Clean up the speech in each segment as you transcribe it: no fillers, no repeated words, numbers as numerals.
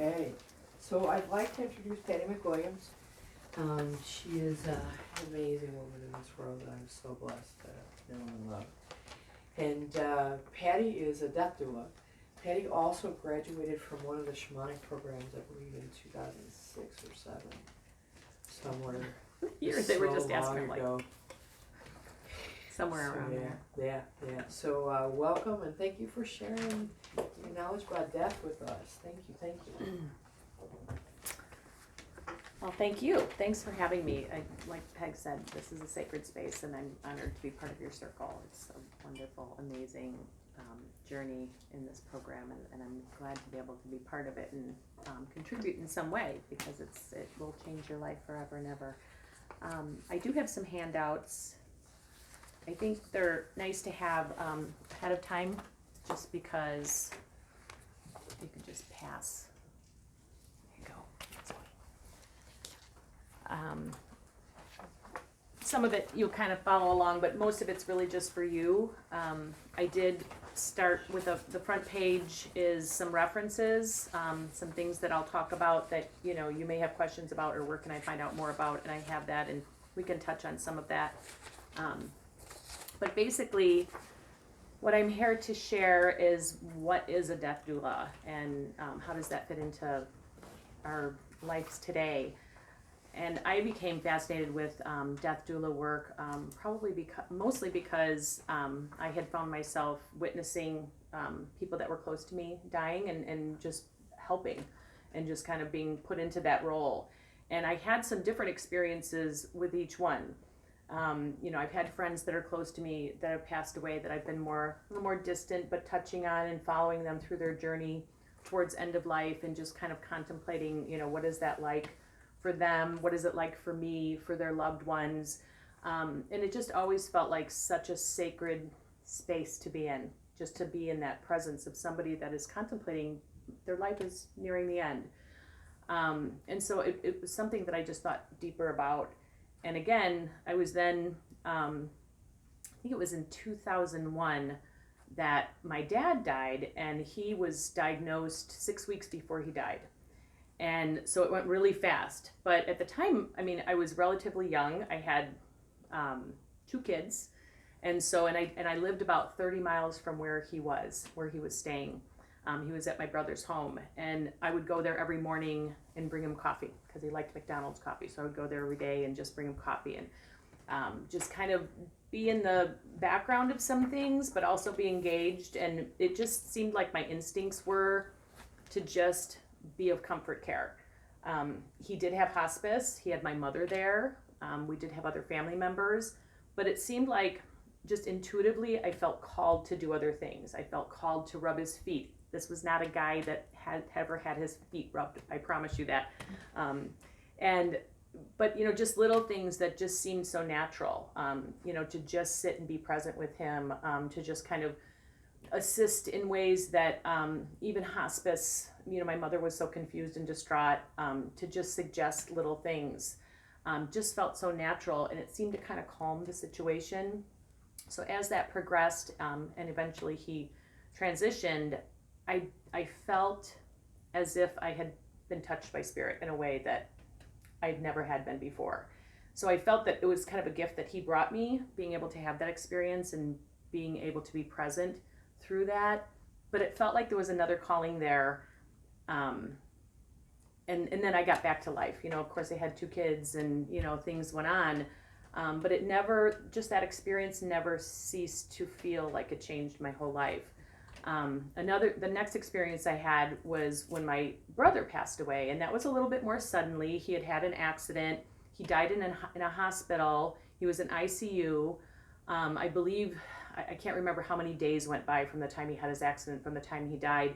Okay, so I'd like to introduce Patty McWilliams. She is an amazing woman in this world that I'm so blessed to know and love. And Patty is a death doula. Patty also graduated from one of the shamanic programs, I believe in 2006 or 7, somewhere. Years they were so just asking, long like, ago. somewhere So, around there. Yeah. So welcome and thank you for sharing your knowledge about death with us. Thank you. Well, thank you. Thanks for having me. Like Peg said, this is a sacred space, and I'm honored to be part of your circle. It's a wonderful, amazing journey in this program, and I'm glad to be able to be part of it and contribute in some way, because it will change your life forever and ever. I do have some handouts. I think they're nice to have ahead of time, just because you can just pass. There you go. Some of it you'll kind of follow along, but most of it's really just for you. I did start with the front page is some references, some things that I'll talk about that you may have questions about, or where can I find out more about, and I have that, and we can touch on some of that. But basically, what I'm here to share is what is a death doula, and how does that fit into our lives today. And I became fascinated with death doula work, mostly because I had found myself witnessing people that were close to me dying, and just helping, and just kind of being put into that role. And I had some different experiences with each one. I've had friends that are close to me that have passed away that I've been a little more distant, but touching on and following them through their journey towards end of life, and just kind of contemplating, what is that like for them? What is it like for me, for their loved ones? And it just always felt like such a sacred space to be in, just to be in that presence of somebody that is contemplating their life is nearing the end. And so it was something that I just thought deeper about. And again, I was then, I think it was in 2001 that my dad died, and he was diagnosed 6 weeks before he died. And so it went really fast. But at the time, I was relatively young. I had 2 kids. And so, and I lived about 30 miles from where he was staying. He was at my brother's home, and I would go there every morning and bring him coffee, because he liked McDonald's coffee. So I would go there every day and just bring him coffee, and just kind of be in the background of some things, but also be engaged. And it just seemed like my instincts were to just be of comfort care. He did have hospice. He had my mother there. We did have other family members, but it seemed like just intuitively I felt called to do other things. I felt called to rub his feet. This was not a guy that had ever had his feet rubbed, I promise you that. But just little things that just seemed so natural, to just sit and be present with him, to just kind of assist in ways that even hospice, my mother was so confused and distraught, to just suggest little things, just felt so natural, and it seemed to kind of calm the situation. So as that progressed, and eventually he transitioned, I felt as if I had been touched by spirit in a way that I'd never had been before. So I felt that it was kind of a gift that he brought me, being able to have that experience and being able to be present through that. But it felt like there was another calling there. And then I got back to life. Of course I had 2 kids, and, things went on. But it never, just that experience never ceased to feel like it changed my whole life. The next experience I had was when my brother passed away, and that was a little bit more suddenly. He had an accident. He died in a hospital. He was in ICU. I believe, I can't remember how many days went by from the time he had his accident, from the time he died.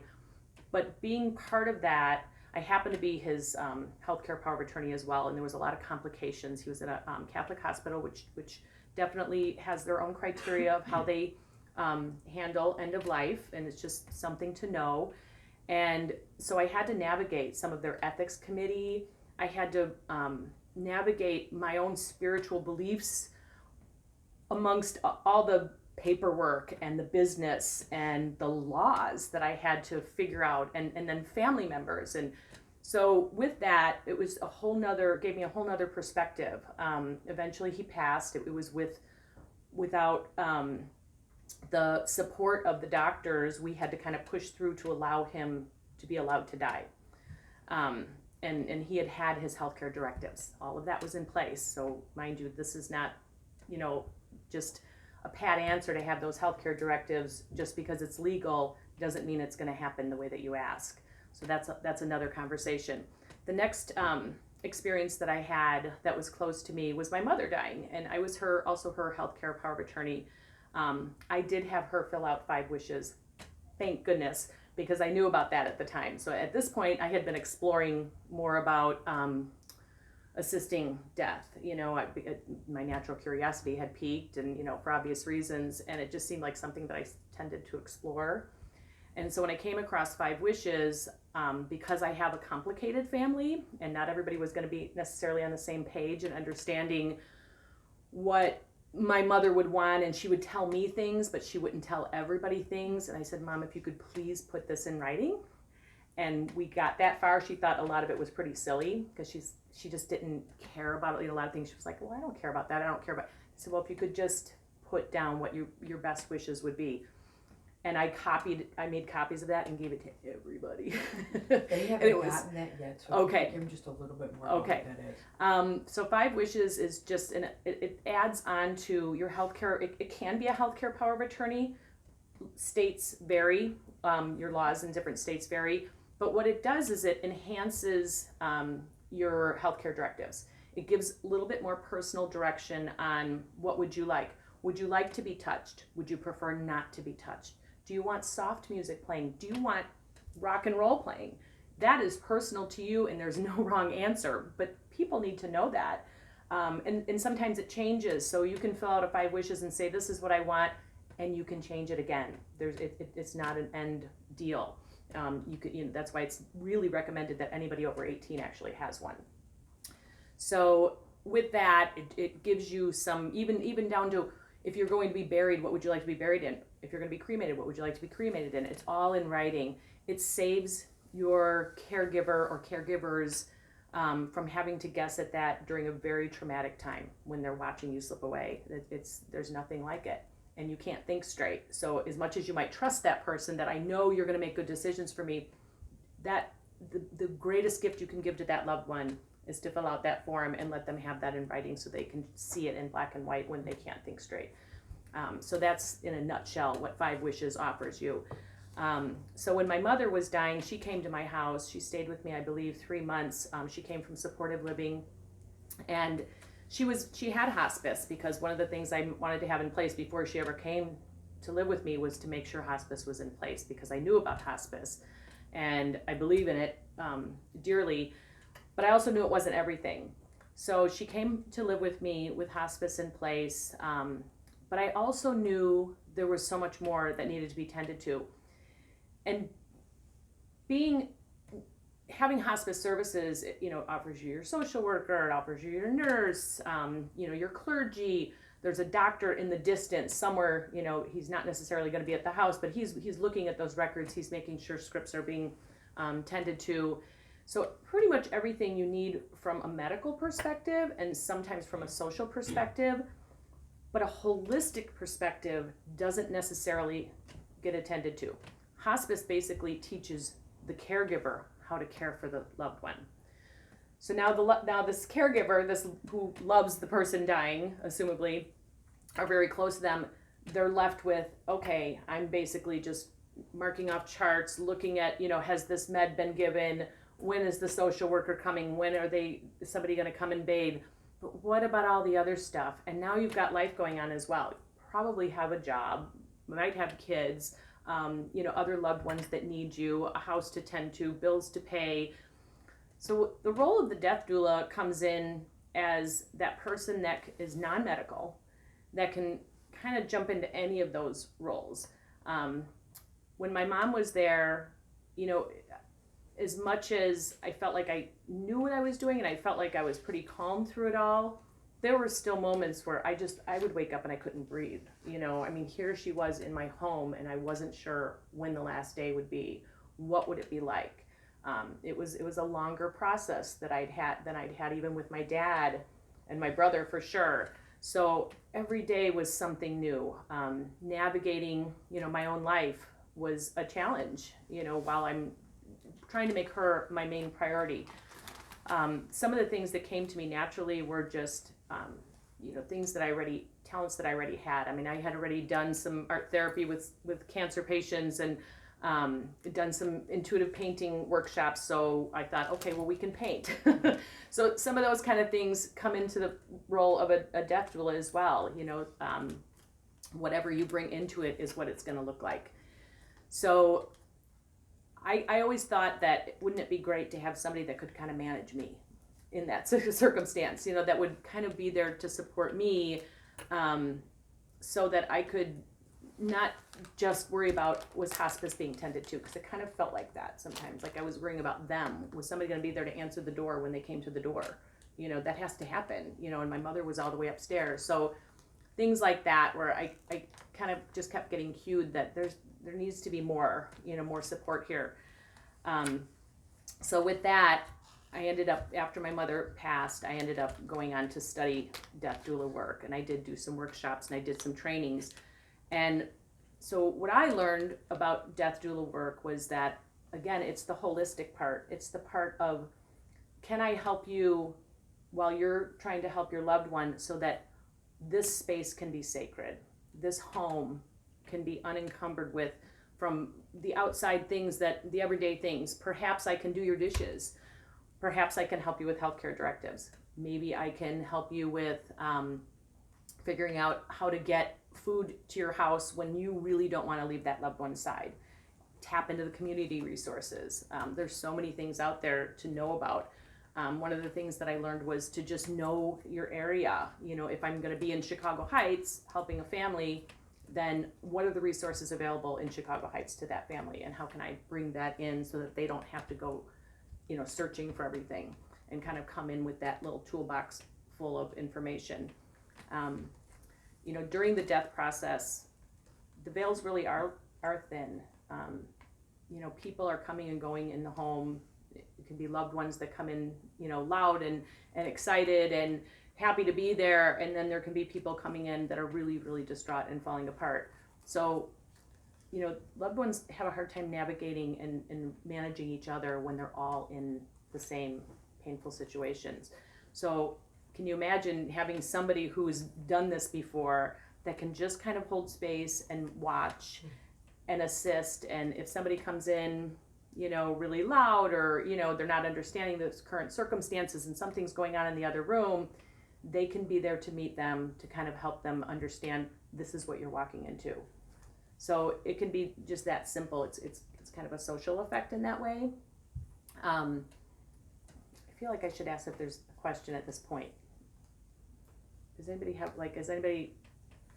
But being part of that, I happened to be his healthcare power of attorney as well, and there was a lot of complications. He was in a Catholic hospital, which definitely has their own criteria of how they handle end of life, and it's just something to know. And so I had to navigate some of their ethics committee. I had to navigate my own spiritual beliefs amongst all the paperwork and the business and the laws that I had to figure out, and then family members. And so with that, it was gave me a whole nother perspective. Eventually he passed. It was without the support of the doctors. We had to kind of push through to allow him to be allowed to die. And he had his healthcare directives. All of that was in place. So mind you, this is not, just a pat answer to have those healthcare directives. Just because it's legal doesn't mean it's going to happen the way that you ask. So that's another conversation. The next experience that I had that was close to me was my mother dying, and I was also her healthcare power of attorney. I did have her fill out 5 wishes, thank goodness, because I knew about that at the time. So at this point, I had been exploring more about assisting death. My natural curiosity had peaked, and for obvious reasons, and it just seemed like something that I tended to explore. And so when I came across 5 wishes, because I have a complicated family, and not everybody was going to be necessarily on the same page and understanding what my mother would want, and she would tell me things, but she wouldn't tell everybody things. And I said, Mom, if you could please put this in writing. And we got that far. She thought a lot of it was pretty silly, because she just didn't care about it. A lot of things she was like, well, I don't care about that. I don't care about. I said, well, if you could just put down what your best wishes would be. And I made copies of that and gave it to everybody. They haven't gotten that yet, so okay. Give them just a little bit more about what that is. So 5 wishes is just, it adds on to your healthcare. It can be a healthcare power of attorney. States vary. Your laws in different states vary. But what it does is it enhances your healthcare directives. It gives a little bit more personal direction on what would you like. Would you like to be touched? Would you prefer not to be touched? Do you want soft music playing? Do you want rock and roll playing? That is personal to you, and there's no wrong answer, but people need to know that. And sometimes it changes, so you can fill out a 5 wishes and say, this is what I want, and you can change it again. It's not an end deal. That's why it's really recommended that anybody over 18 actually has one. So with that, it gives you some, even down to, if you're going to be buried, what would you like to be buried in? If you're going to be cremated, what would you like to be cremated in? It's all in writing. It saves your caregiver or caregivers from having to guess at that during a very traumatic time when they're watching you slip away. There's nothing like it, and you can't think straight. So as much as you might trust that person, that I know you're going to make good decisions for me, that the greatest gift you can give to that loved one is to fill out that form and let them have that in writing so they can see it in black and white when they can't think straight. So that's, in a nutshell, what 5 wishes offers you. So when my mother was dying, she came to my house. She stayed with me, I believe, 3 months. She came from supportive living, and she had hospice, because one of the things I wanted to have in place before she ever came to live with me was to make sure hospice was in place, because I knew about hospice and I believe in it dearly, but I also knew it wasn't everything. So she came to live with me with hospice in place, but I also knew there was so much more that needed to be tended to. And having hospice services, it offers you your social worker, it offers you your nurse, your clergy. There's a doctor in the distance somewhere. He's not necessarily going to be at the house, but he's looking at those records. He's making sure scripts are being tended to. So pretty much everything you need from a medical perspective, and sometimes from a social perspective, but a holistic perspective doesn't necessarily get attended to. Hospice basically teaches the caregiver how to care for the loved one. So now this caregiver, who loves the person dying, assumably, are very close to them, they're left with, okay, I'm basically just marking off charts, looking at, has this med been given? When is the social worker coming? When somebody going to come and bathe? But what about all the other stuff? And now you've got life going on as well. You probably have a job, might have kids, other loved ones that need you, a house to tend to, bills to pay. So the role of the death doula comes in as that person that is non-medical, that can kind of jump into any of those roles. When my mom was there, as much as I felt like I knew what I was doing and I felt like I was pretty calm through it all, there were still moments where I would wake up and I couldn't breathe. I mean, here she was in my home, and I wasn't sure when the last day would be. What would it be like? It was a longer process than I'd had even with my dad and my brother for sure. So every day was something new. Navigating, my own life was a challenge, while I'm trying to make her my main priority. Some of the things that came to me naturally were just, things talents that I already had. I mean, I had already done some art therapy with cancer patients and done some intuitive painting workshops. So I thought, okay, well, we can paint. So some of those kind of things come into the role of a death doula as well. Whatever you bring into it is what it's going to look like. So I always thought that wouldn't it be great to have somebody that could kind of manage me in that circumstance, that would kind of be there to support me, so that I could not just worry about was hospice being tended to, because it kind of felt like that sometimes, like I was worrying about them. Was somebody going to be there to answer the door when they came to the door? That has to happen, and my mother was all the way upstairs. So things like that, where I kind of just kept getting cued that there needs to be more, more support here. So with that, I ended up, after my mother passed, I ended up going on to study death doula work, and I did do some workshops and I did some trainings. And so what I learned about death doula work was that, again, it's the holistic part. It's the part of, can I help you while you're trying to help your loved one so that this space can be sacred, this home can be unencumbered from the outside things, the everyday things. Perhaps I can do your dishes. Perhaps I can help you with healthcare directives. Maybe I can help you with figuring out how to get food to your house when you really don't want to leave that loved one's side. Tap into the community resources. There's so many things out there to know about. One of the things that I learned was to just know your area. If I'm going to be in Chicago Heights helping a family, then what are the resources available in Chicago Heights to that family, and how can I bring that in so that they don't have to go, searching for everything, and kind of come in with that little toolbox full of information. During the death process, the veils really are thin. People are coming and going in the home. It can be loved ones that come in, loud and excited and happy to be there, and then there can be people coming in that are really, really distraught and falling apart. So, loved ones have a hard time navigating and managing each other when they're all in the same painful situations. So can you imagine having somebody who's done this before that can just kind of hold space and watch and assist, and if somebody comes in, really loud, or, they're not understanding the current circumstances and something's going on in the other room, they can be there to meet them, to kind of help them understand this is what you're walking into. So it can be just that simple. It's kind of a social effect in that way. I feel like I should ask if there's a question at this point. Does anybody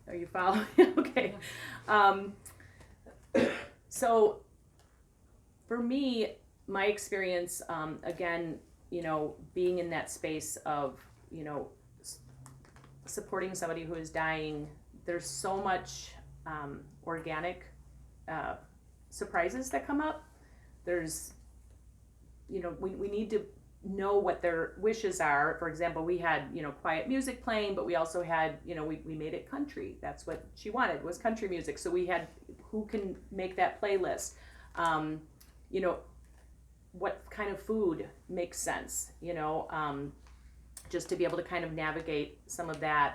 are you following? Okay. So for me, my experience, again, being in that space of, supporting somebody who is dying, there's so much organic surprises that come up. There's, we need to know what their wishes are. For example, we had, quiet music playing, but we also had, we made it country. That's what she wanted, was country music. So we had, who can make that playlist? What kind of food makes sense, just to be able to kind of navigate some of that,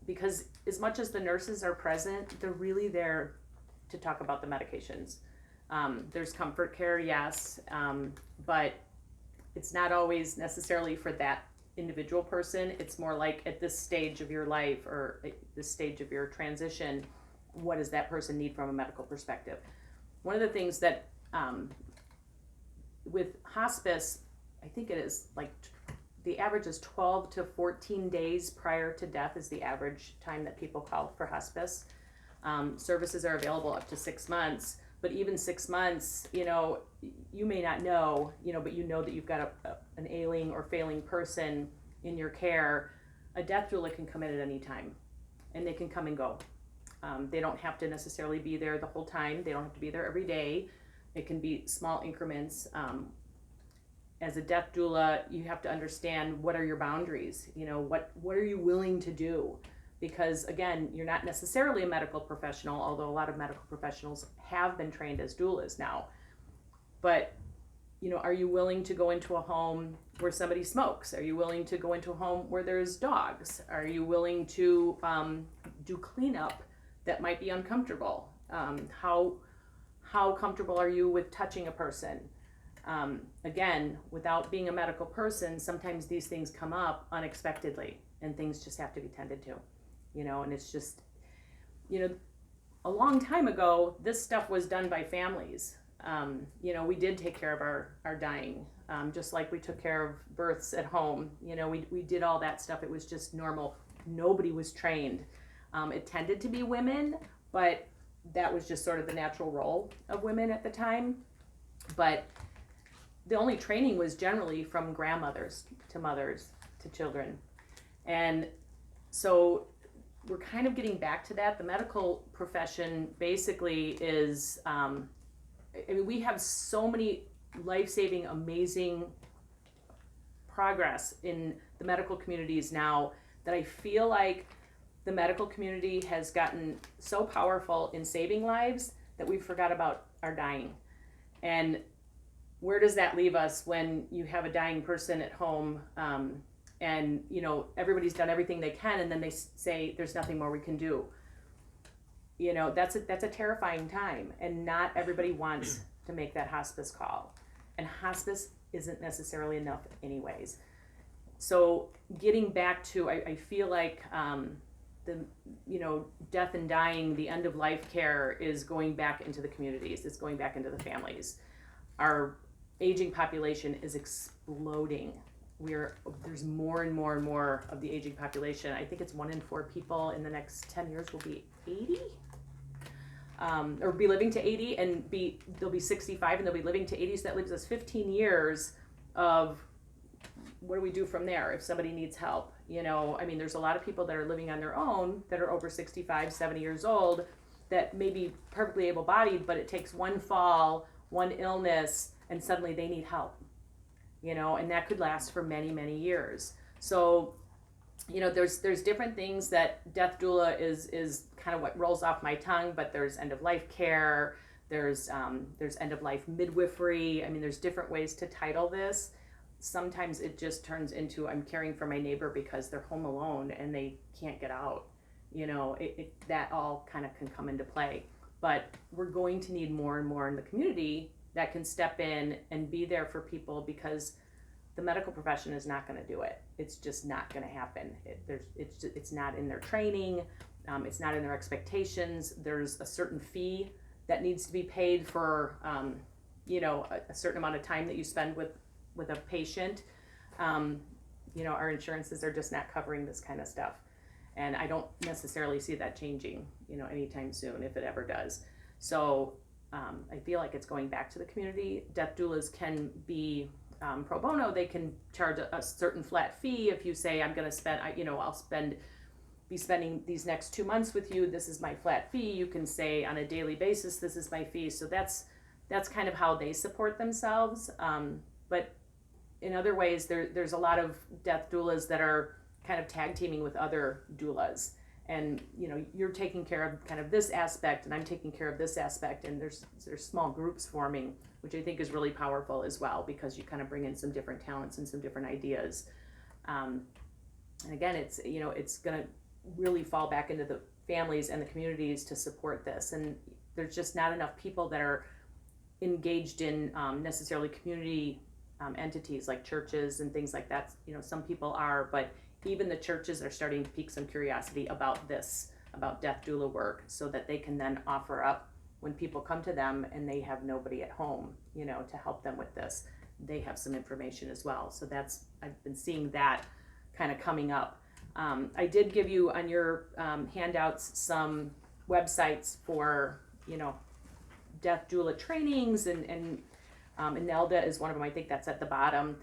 because as much as the nurses are present, they're really there to talk about the medications. There's comfort care, yes, but it's not always necessarily for that individual person. It's more like at this stage of your life, or at this stage of your transition, what does that person need from a medical perspective? One of the things that with hospice, I think it is like the average is 12 to 14 days prior to death is the average time that people call for hospice. Services are available up to 6 months, but even 6 months, you may not know, but that you've got an ailing or failing person in your care. a death doula can come in at any time, and they can come and go. They don't have to necessarily be there the whole time. They don't have to be there every day. It can be small increments. As a death doula, you have to understand, what are your boundaries? You know, what are you willing to do? Because again, you're not necessarily a medical professional, although a lot of medical professionals have been trained as doulas now. But, you know, are you willing to go into a home where somebody smokes? Are you willing to go into a home where there's dogs? Are you willing to do cleanup that might be uncomfortable? How comfortable are you with touching a person? Again, without being a medical person, sometimes these things come up unexpectedly, and things just have to be tended to, you know. And it's just, you know, a long time ago, this stuff was done by families. You know, we did take care of our dying, just like we took care of births at home. You know, we did all that stuff. It was just normal. Nobody was trained. It tended to be women, but that was just sort of the natural role of women at the time. But the only training was generally from grandmothers to mothers to children. And so we're kind of getting back to that. The medical profession basically is, I mean, we have so many life-saving, amazing progress in the medical communities now that I feel like the medical community has gotten so powerful in saving lives that we forgot about our dying. And where does that leave us when you have a dying person at home, and you know, everybody's done everything they can, and then they say there's nothing more we can do? You know, that's a terrifying time, and not everybody wants to make that hospice call, and hospice isn't necessarily enough anyways. So getting back to, I feel like the, you know, death and dying, the end of life care is going back into the communities. It's going back into the families. Our aging population is exploding. There's more and more and more of the aging population. I think it's 1 in 4 people in the next 10 years will be 80, or be living to 80, and they'll be 65 and they'll be living to 80. So that leaves us 15 years of what do we do from there if somebody needs help? You know, I mean, there's a lot of people that are living on their own that are over 65, 70 years old that may be perfectly able-bodied, but it takes one fall, one illness, and suddenly they need help, you know, and that could last for many, many years. So, you know, there's different things that death doula is kind of what rolls off my tongue, but there's end-of-life care, there's end-of-life midwifery. I mean, there's different ways to title this. Sometimes it just turns into, I'm caring for my neighbor because they're home alone and they can't get out. You know, that all kind of can come into play. But we're going to need more and more in the community that can step in and be there for people, because the medical profession is not going to do it. It's just not going to happen. It's not in their training. It's not in their expectations. There's a certain fee that needs to be paid for, you know, a certain amount of time that you spend with a patient. You know, our insurances are just not covering this kind of stuff. And I don't necessarily see that changing, you know, anytime soon, if it ever does. So I feel like it's going back to the community. Death doulas can be pro bono. They can charge a certain flat fee. If you say, I'm going to spend, you know, I'll be spending these next 2 months with you, this is my flat fee. You can say on a daily basis, this is my fee. So that's kind of how they support themselves. But in other ways, there's a lot of death doulas that are kind of tag teaming with other doulas. And, you know, you're taking care of kind of this aspect and I'm taking care of this aspect. And there's small groups forming, which I think is really powerful as well, because you kind of bring in some different talents and some different ideas. And again, it's, you know, it's going to really fall back into the families and the communities to support this. And there's just not enough people that are engaged in necessarily community entities like churches and things like that. You know, some people are, but even the churches are starting to pique some curiosity about this, about death doula work, so that they can then offer up when people come to them and they have nobody at home, you know, to help them with this. They have some information as well. So I've been seeing that kind of coming up. I did give you on your handouts some websites for, you know, death doula trainings, and Nelda is one of them. I think that's at the bottom.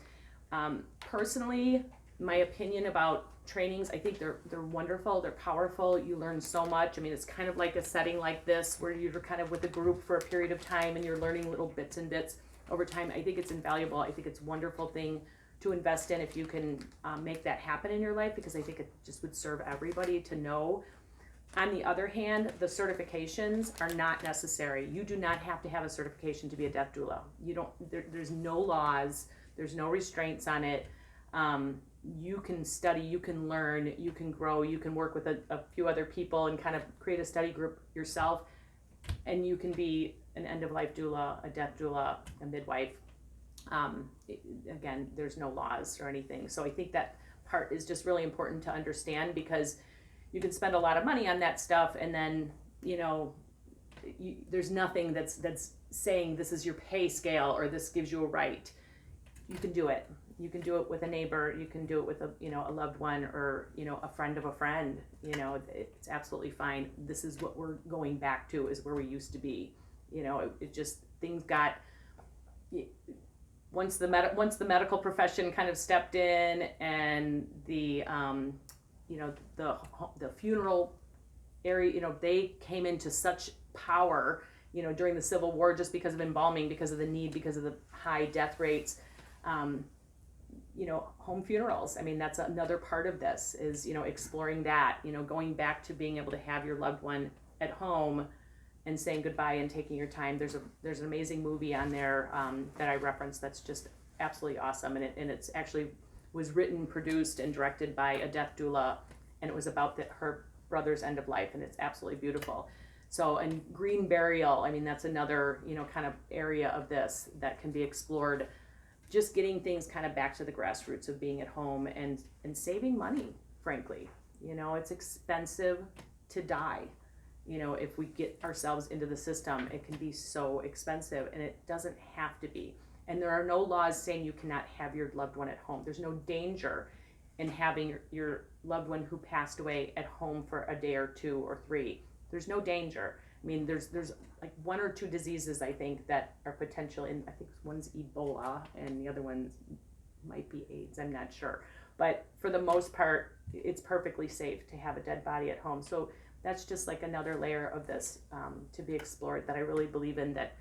Personally, my opinion about trainings, I think they're wonderful, they're powerful, you learn so much. I mean, it's kind of like a setting like this where you're kind of with a group for a period of time and you're learning little bits and bits over time. I think it's invaluable. I think it's a wonderful thing to invest in if you can make that happen in your life, because I think it just would serve everybody to know. On the other hand, the certifications are not necessary. You do not have to have a certification to be a death doula. You don't. There's no laws. There's no restraints on it. You can study, you can learn, you can grow, you can work with a few other people and kind of create a study group yourself, and you can be an end-of-life doula, a death doula, a midwife. Again, there's no laws or anything. So I think that part is just really important to understand, because you can spend a lot of money on that stuff and then, there's nothing that's saying this is your pay scale or this gives you a right. You can do it. You can do it with a neighbor. You can do it with a loved one, or, a friend of a friend. It's absolutely fine. This is what we're going back to, is where we used to be. It just, things got, once the medical profession kind of stepped in, and the funeral area, they came into such power, during the Civil War, just because of embalming, because of the need, because of the high death rates. Home funerals. I mean, that's another part of this, is, exploring that, going back to being able to have your loved one at home and saying goodbye and taking your time. There's an amazing movie on there that I referenced that's just absolutely awesome. And it's actually was written, produced, and directed by a death doula, and it was about her brother's end of life, and it's absolutely beautiful. So, and green burial, I mean, that's another, kind of area of this that can be explored. Just getting things kind of back to the grassroots of being at home and saving money, frankly. It's expensive to die. If we get ourselves into the system, it can be so expensive, and it doesn't have to be. And there are no laws saying you cannot have your loved one at home. There's no danger in having your loved one who passed away at home for a day or 2 or 3. There's no danger. I mean, there's like 1 or 2 diseases, I think, that are potential. I think one's Ebola and the other one might be AIDS. I'm not sure. But for the most part, it's perfectly safe to have a dead body at home. So that's just like another layer of this to be explored, that I really believe in, that,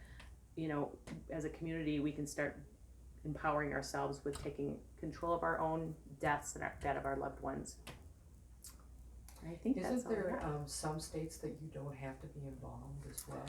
as a community, we can start empowering ourselves with taking control of our own deaths and that of our loved ones. I think Isn't there some states that you don't have to be involved as well?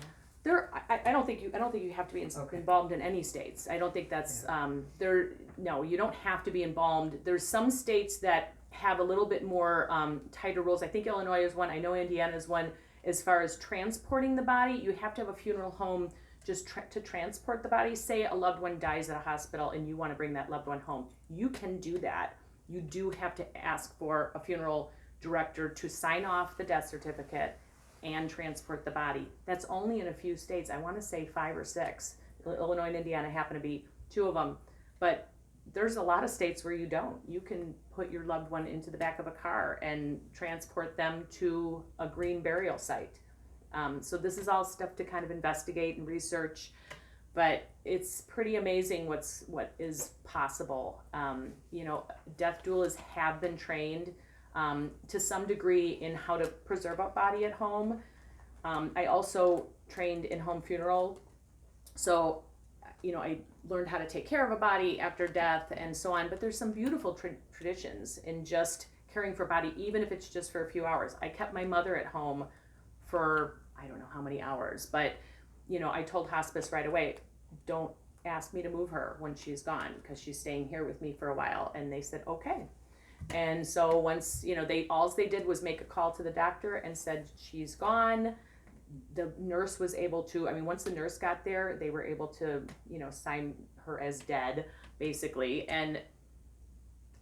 I don't think you have to be involved in any states. I don't think that's no, you don't have to be involved. There's some states that have a little bit more tighter rules. I think Illinois is one. I know Indiana is one. As far as transporting the body, you have to have a funeral home just to transport the body. Say a loved one dies at a hospital and you want to bring that loved one home. You can do that. You do have to ask for a funeral director to sign off the death certificate and transport the body. That's only in a few states. I want to say 5 or 6. Illinois and Indiana happen to be 2 of them. But there's a lot of states where you don't. You can put your loved one into the back of a car and transport them to a green burial site. So this is all stuff to kind of investigate and research, but it's pretty amazing what is possible. Death doulas have been trained to some degree in how to preserve a body at home. I also trained in home funeral, so I learned how to take care of a body after death and so on. But there's some beautiful traditions in just caring for a body, even if it's just for a few hours. I kept my mother at home for I don't know how many hours, but I told hospice right away, don't ask me to move her when she's gone, because she's staying here with me for a while. And they said okay. And so once all they did was make a call to the doctor and said she's gone. The nurse was able to, once the nurse got there, they were able to sign her as dead, basically. And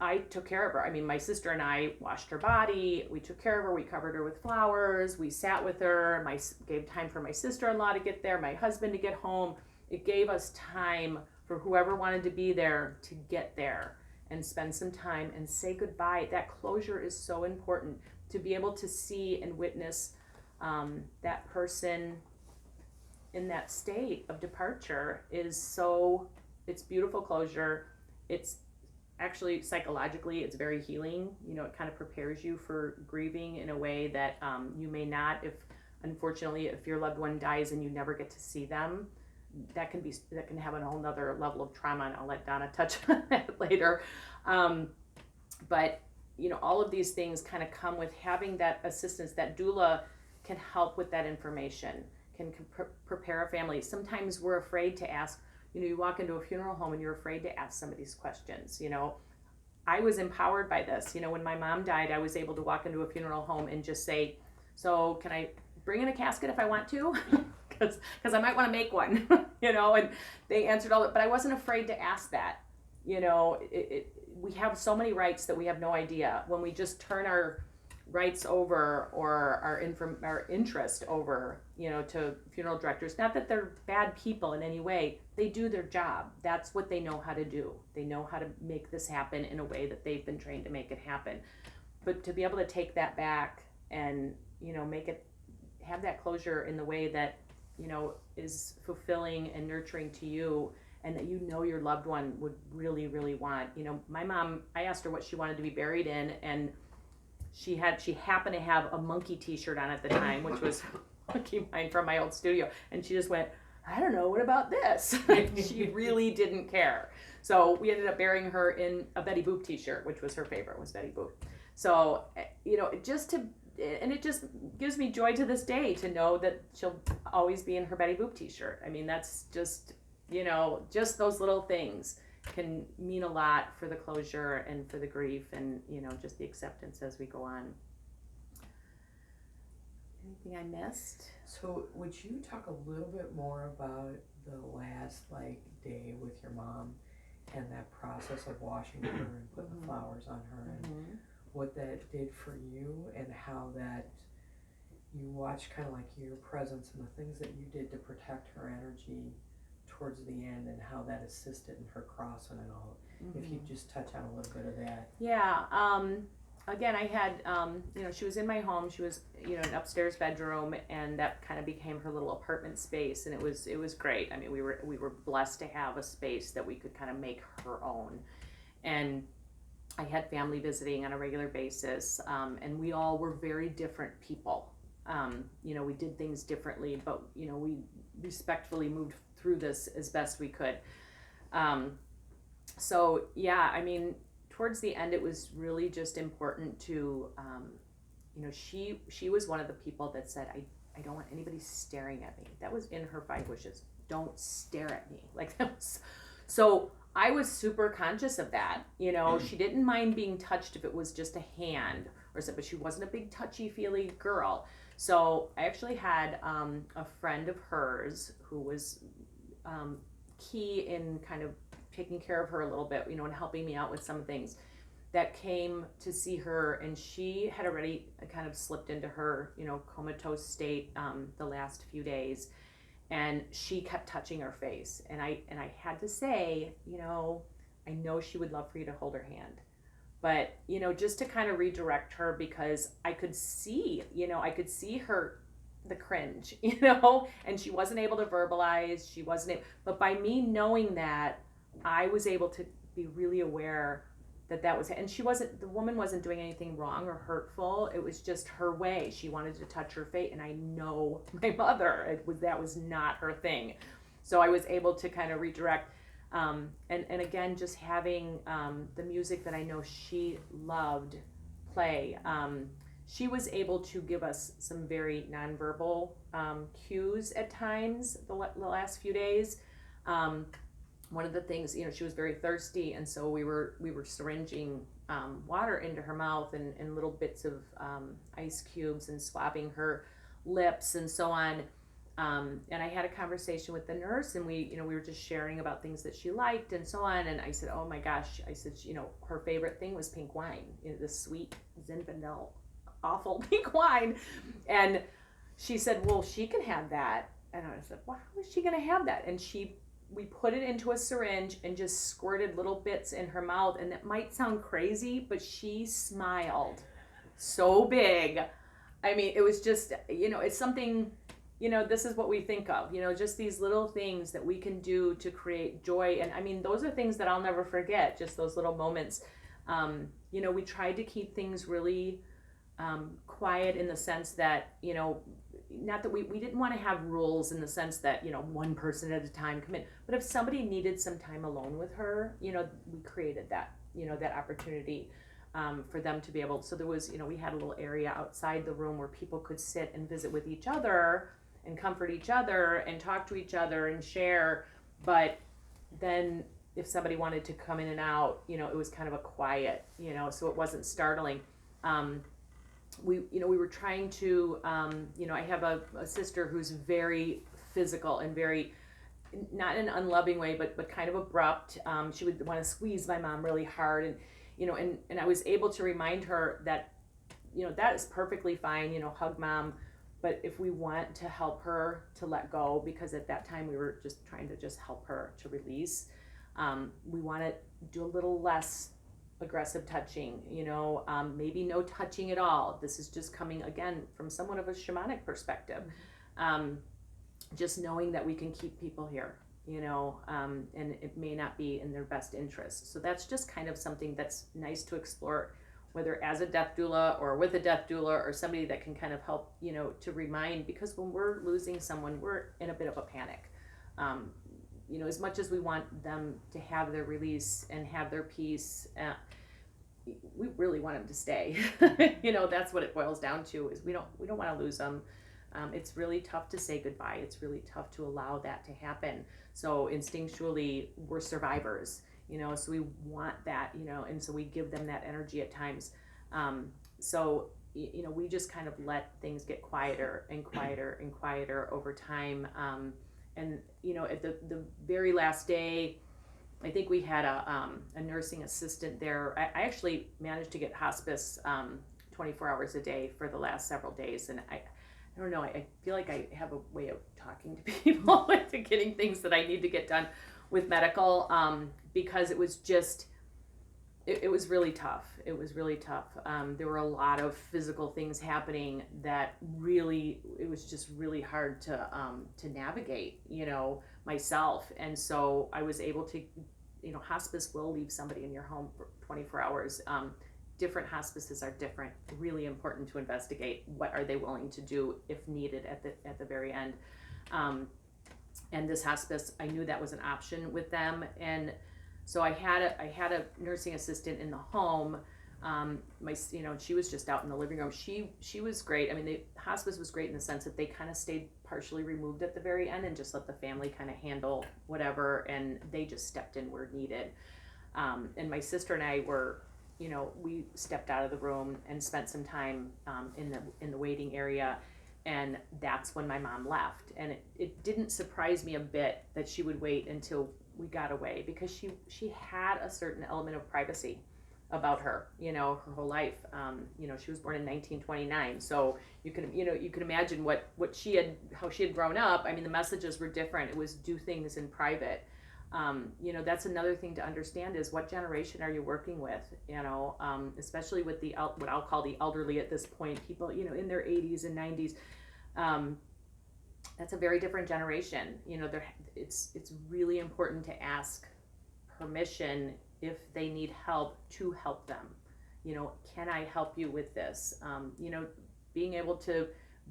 I took care of her. My sister and I washed her body. We took care of her. We covered her with flowers. We sat with her. Gave time for my sister-in-law to get there, my husband to get home. It gave us time for whoever wanted to be there to get there and spend some time and say goodbye. That closure is so important, to be able to see and witness that person in that state of departure it's beautiful closure. actually psychologically it's very healing. You know, it kind of prepares you for grieving in a way that you may not if unfortunately if your loved one dies and you never get to see them. That can have a whole nother level of trauma, and I'll let Donna touch on that later. But you know, all of these things kind of come with having that assistance. That doula can help with that information, can prepare a family. Sometimes we're afraid to ask. You know, you walk into a funeral home and you're afraid to ask some of these questions. You know, I was empowered by this. You know, when my mom died, I was able to walk into a funeral home and just say, "So can I bring in a casket if I want to?" Because I might want to make one, you know, and they answered all that, but I wasn't afraid to ask that. You know, we have so many rights that we have no idea. When we just turn our rights over or our interest over, you know, to funeral directors, not that they're bad people in any way, they do their job. That's what they know how to do. They know how to make this happen in a way that they've been trained to make it happen. But to be able to take that back and, you know, have that closure in the way that, you know, is fulfilling and nurturing to you, and that you know your loved one would really, really want. You know, my mom, I asked her what she wanted to be buried in, and she happened to have a monkey t-shirt on at the time, which was monkey mine from my old studio, and she just went, "I don't know, what about this?" She really didn't care. So we ended up burying her in a Betty Boop t-shirt, which was her favorite, was Betty Boop. So, you know, and it just gives me joy to this day to know that she'll always be in her Betty Boop t-shirt. I mean, that's just, you know, just those little things can mean a lot for the closure and for the grief and, you know, just the acceptance as we go on. Anything I missed? So would you talk a little bit more about the last day with your mom and that process of washing her and putting the flowers on her and what that did for you, and how that you watched kind of like your presence and the things that you did to protect her energy towards the end, and how that assisted in her crossing and all. If you just touch on a little bit of that. Yeah. Again, I had, you know, she was in my home. She was, you know, an upstairs bedroom, and that kind of became her little apartment space, and it was great. I mean, we were blessed to have a space that we could kind of make her own, and I had family visiting on a regular basis, and we all were very different people. You know, we did things differently, but, you know, we respectfully moved through this as best we could. So, yeah, I mean, towards the end, it was really just important to, you know, she was one of the people that said, I don't want anybody staring at me. That was in her 5 wishes. Don't stare at me. Like, that was, so I was super conscious of that. You know, she didn't mind being touched if it was just a hand or something, but she wasn't a big touchy-feely girl. So I actually had a friend of hers who was key in kind of taking care of her a little bit, you know, and helping me out with some things, that came to see her, and she had already kind of slipped into her, you know, comatose state the last few days. And she kept touching her face. And I had to say, you know, I know she would love for you to hold her hand. But, you know, just to kind of redirect her, because I could see her, the cringe, you know, and she wasn't able to verbalize, but by me knowing that, I was able to be really aware that was, and the woman wasn't doing anything wrong or hurtful. It was just her way. She wanted to touch her face, and I know my mother, that was not her thing. So I was able to kind of redirect, and again, just having the music that I know she loved play. She was able to give us some very nonverbal cues at times the last few days. One of the things, you know, she was very thirsty, and so we were syringing water into her mouth and little bits of ice cubes and swabbing her lips and so on. And I had a conversation with the nurse, and we were just sharing about things that she liked and so on. And I said, oh my gosh, you know, her favorite thing was pink wine, you know, the sweet Zinfandel, awful pink wine. And she said, well, she can have that. And I said, well, how is she going to have that? And we put it into a syringe and just squirted little bits in her mouth. And that might sound crazy, but she smiled so big. I mean, it was just, you know, it's something this is what we think of, just these little things that we can do to create joy. And I mean, those are things that I'll never forget, just those little moments. We tried to keep things really quiet in the sense that, not that we didn't want to have rules in the sense that, one person at a time come in, but if somebody needed some time alone with her, we created that, that opportunity for them to be able, so there was, we had a little area outside the room where people could sit and visit with each other and comfort each other and talk to each other and share. But then if somebody wanted to come in and out, it was kind of a quiet, so it wasn't startling. We were trying to, I have a sister who's very physical and very, not in an unloving way, but kind of abrupt. She would want to squeeze my mom really hard. And, and I was able to remind her that, that is perfectly fine, hug mom. But if we want to help her to let go, because at that time we were just trying to just help her to release, we want to do a little less aggressive touching, maybe no touching at all. This is just coming again from somewhat of a shamanic perspective. Just knowing that we can keep people here, and it may not be in their best interest. So that's just kind of something that's nice to explore, whether as a death doula or with a death doula or somebody that can kind of help, to remind, because when we're losing someone, we're in a bit of a panic. As much as we want them to have their release and have their peace, we really want them to stay. That's what it boils down to, is we don't want to lose them. It's really tough to say goodbye. It's really tough to allow that to happen. So instinctually, we're survivors, so we want that, and so we give them that energy at times. So we just kind of let things get quieter and quieter and quieter over time. And at the very last day, I think we had a nursing assistant there. I actually managed to get hospice 24 hours a day for the last several days, and I don't know, I feel like I have a way of talking to people into getting things that I need to get done with medical, because it was just, it was really tough. It was really tough. There were a lot of physical things happening that really, it was just really hard to navigate, myself. And so I was able to, hospice will leave somebody in your home for 24 hours. Different hospices are different. Really important to investigate what are they willing to do if needed at the very end. And this hospice, I knew that was an option with them, and so I had a nursing assistant in the home. She was just out in the living room. She was great. I mean, the hospice was great in the sense that they kind of stayed partially removed at the very end and just let the family kind of handle whatever, and they just stepped in where needed. And my sister and I were, we stepped out of the room and spent some time in the waiting area, and that's when my mom left. And it didn't surprise me a bit that she would wait until we got away, because she had a certain element of privacy about her, her whole life. She was born in 1929, so you can imagine how she had grown up. I mean, the messages were different. It was do things in private. That's another thing to understand, is what generation are you working with, especially with what I'll call the elderly at this point, people, in their 80s and 90s. That's a very different generation. It's really important to ask permission if they need help, to help them. Can I help you with this? Being able to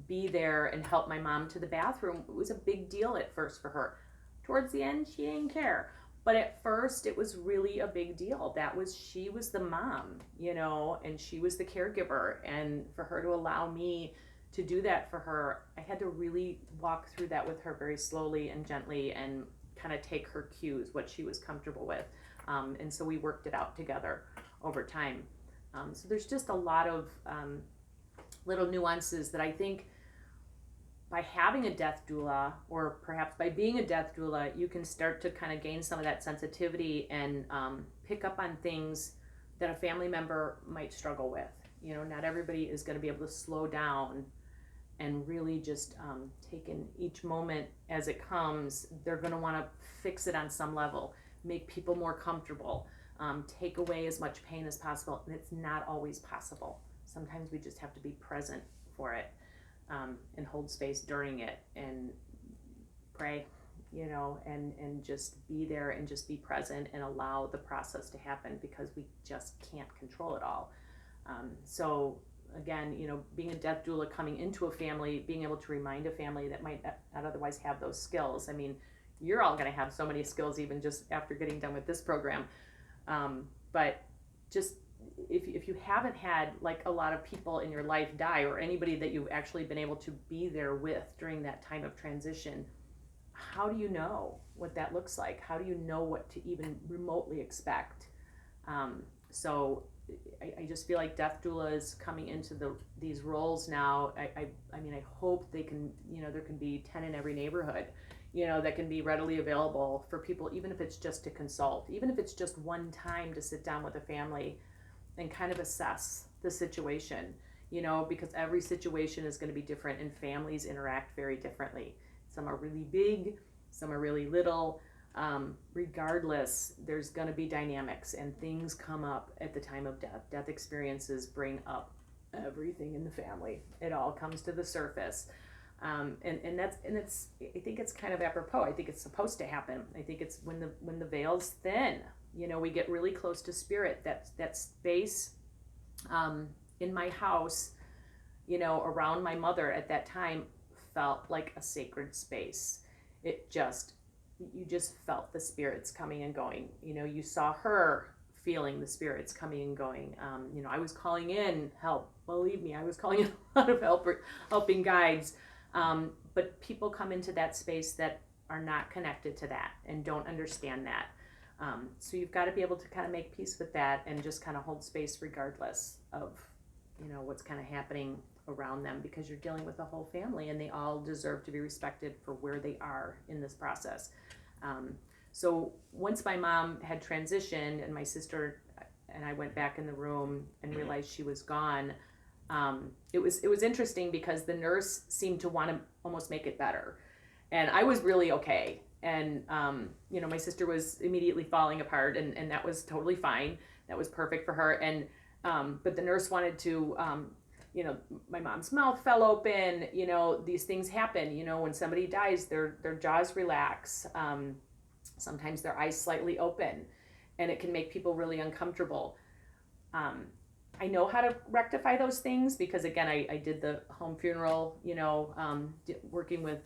be there and help my mom to the bathroom was a big deal at first for her. Towards the end, she didn't care. But at first, it was really a big deal. She was the mom, and she was the caregiver. And for her to allow me to do that for her, I had to really walk through that with her very slowly and gently, and kind of take her cues, what she was comfortable with. And so we worked it out together over time. So there's just a lot of little nuances that I think, by having a death doula, or perhaps by being a death doula, you can start to kind of gain some of that sensitivity and pick up on things that a family member might struggle with. Not everybody is going to be able to slow down and really just take in each moment as it comes. They're going to want to fix it on some level, make people more comfortable, take away as much pain as possible. And it's not always possible. Sometimes we just have to be present for it. and hold space during it and pray, you know, and just be there and just be present and allow the process to happen, because we just can't control it all. So again, you know, being a death doula, coming into a family, being able to remind a family that might not otherwise have those skills. I mean, you're all going to have so many skills even just after getting done with this program. But just if you haven't had like a lot of people in your life die, or anybody that you've actually been able to be there with during that time of transition, how do you know what that looks like? How do you know what to even remotely expect? So I just feel like death doula is coming into these roles now. I mean, I hope they can, you know, there can be 10 in every neighborhood, you know, that can be readily available for people, even if it's just to consult, even if it's just one time to sit down with a family and kind of assess the situation, you know, because every situation is going to be different and families interact very differently. Some are really big, some are really little. Regardless, there's going to be dynamics and things come up at the time of death. Death experiences bring up everything in the family. It all comes to the surface. And it's I think it's kind of apropos. I think it's supposed to happen. I think it's when the veil's thin, you know, we get really close to spirit. That space in my house, you know, around my mother at that time felt like a sacred space. You just felt the spirits coming and going. You know, you saw her feeling the spirits coming and going. You know, I was calling in help. Believe me, I was calling in a lot of helping guides. But people come into that space that are not connected to that and don't understand that. So you've got to be able to kind of make peace with that and just kind of hold space regardless of, you know, what's kind of happening around them, because you're dealing with a whole family and they all deserve to be respected for where they are in this process. So once my mom had transitioned and my sister and I went back in the room and realized she was gone, it was interesting because the nurse seemed to want to almost make it better. And I was really okay. And, you know, my sister was immediately falling apart, and that was totally fine. That was perfect for her. And, but the nurse wanted to, you know, my mom's mouth fell open, you know, these things happen, you know, when somebody dies, their jaws relax. Sometimes their eyes slightly open, and it can make people really uncomfortable. I know how to rectify those things because, again, I did the home funeral, you know, working with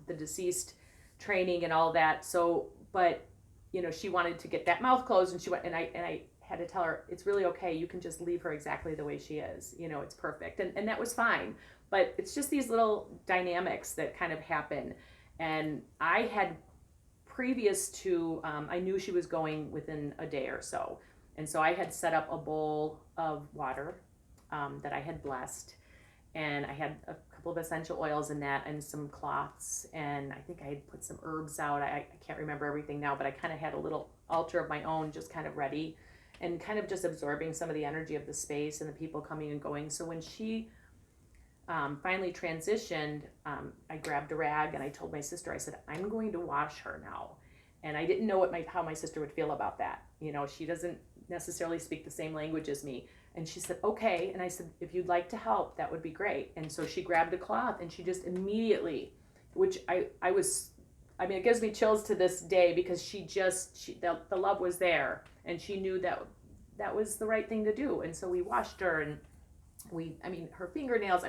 the deceased training and all that. So, but, you know, she wanted to get that mouth closed, and she went, and I had to tell her, it's really okay. You can just leave her exactly the way she is. You know, it's perfect. And that was fine. But it's just these little dynamics that kind of happen. And I had previous to, I knew she was going within a day or so. And so I had set up a bowl of water that I had blessed. And I had a couple of essential oils in that and some cloths. And I think I had put some herbs out. I can't remember everything now, but I kind of had a little altar of my own just kind of ready, and kind of just absorbing some of the energy of the space and the people coming and going. So when she finally transitioned, I grabbed a rag and I told my sister, I said, I'm going to wash her now. And I didn't know how my sister would feel about that. You know, she doesn't necessarily speak the same language as me. And she said, okay. And I said, if you'd like to help, that would be great. And so she grabbed a cloth and she just immediately, which I mean, it gives me chills to this day, because the love was there, and she knew that was the right thing to do. And so we washed her, and her fingernails,